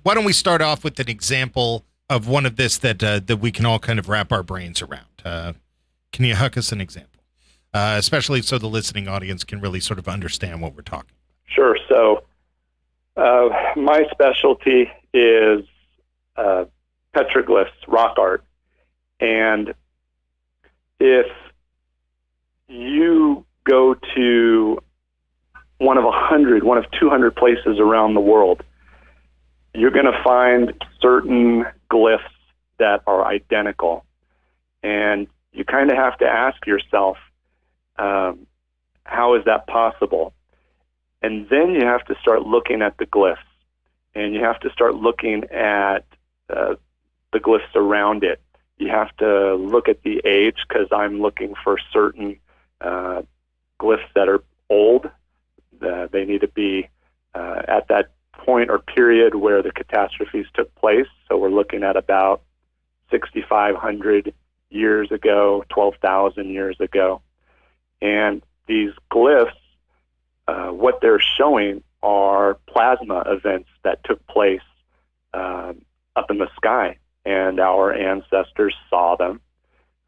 why don't we start off with an example of one of this that we can all kind of wrap our brains around? Can you huck us an example, especially so the listening audience can really sort of understand what we're talking about? Sure. So my specialty is petroglyphs, rock art. And if you go to one of 200 places around the world, you're going to find certain glyphs that are identical. And you kind of have to ask yourself, how is that possible? And then you have to start looking at the glyphs, and you have to start looking at the glyphs around it. You have to look at the age, because I'm looking for certain glyphs that are old. They need to be at that point or period where the catastrophes took place. So we're looking at about 6,500 years ago, 12,000 years ago. And these glyphs, what they're showing are plasma events that took place up in the sky. And our ancestors saw them,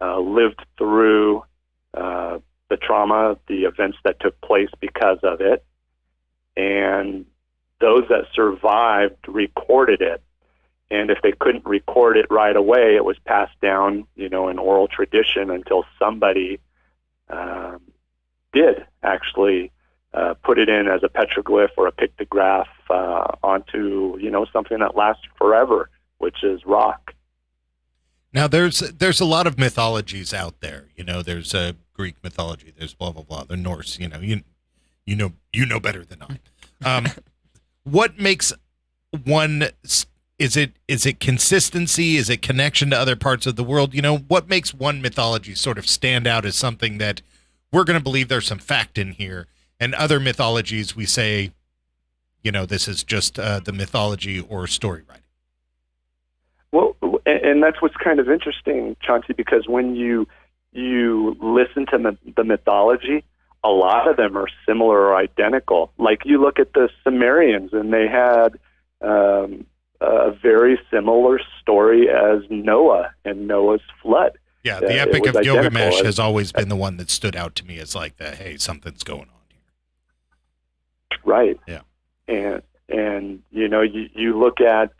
lived through the trauma, the events that took place because of it. And those that survived recorded it. And if they couldn't record it right away, it was passed down, in oral tradition until somebody did actually put it in as a petroglyph or a pictograph onto, something that lasts forever, which is rock. Now, there's a lot of mythologies out there. There's a Greek mythology. There's blah blah blah. The Norse. You know better than I. What makes one? Is it consistency? Is it connection to other parts of the world? What makes one mythology sort of stand out as something that we're going to believe there's some fact in here, and other mythologies we say, this is just the mythology or story writing. Well, and that's what's kind of interesting, Chauncey, because when you listen to the mythology, a lot of them are similar or identical. Like you look at the Sumerians, and they had a very similar story as Noah and Noah's flood. Yeah, the Epic of Gilgamesh has always been the one that stood out to me as like hey, something's going on here. Right. Yeah. And you look at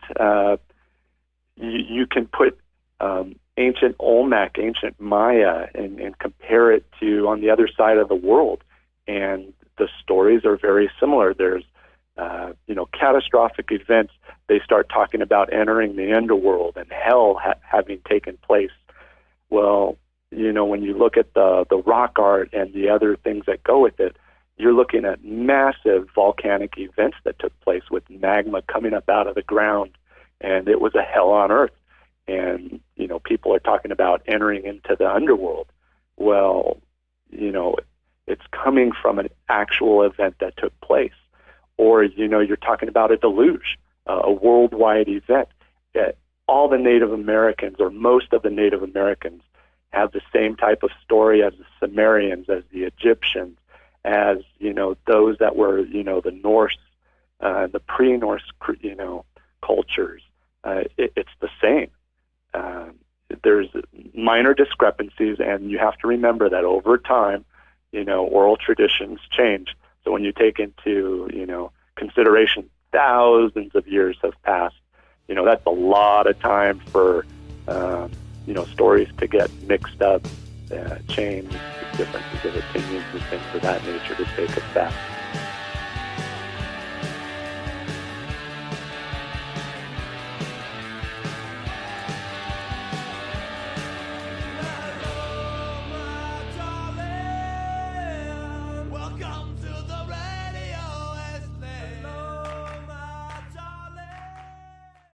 you can put ancient Olmec, ancient Maya, and compare it to on the other side of the world, and the stories are very similar. There's catastrophic events. They start talking about entering the underworld and hell having taken place. Well, when you look at the rock art and the other things that go with it, you're looking at massive volcanic events that took place with magma coming up out of the ground, and it was a hell on earth. And, people are talking about entering into the underworld. Well, it's coming from an actual event that took place. Or, you're talking about a deluge, a worldwide event. All the Native Americans, or most of the Native Americans, have the same type of story as the Sumerians, as the Egyptians, as, those that were, the Norse, the pre-Norse, cultures. It's the same. There's minor discrepancies, and you have to remember that over time, oral traditions change. So when you take into, consideration thousands of years have passed, that's a lot of time for, stories to get mixed up, change, differences of opinions and things of that nature to take effect.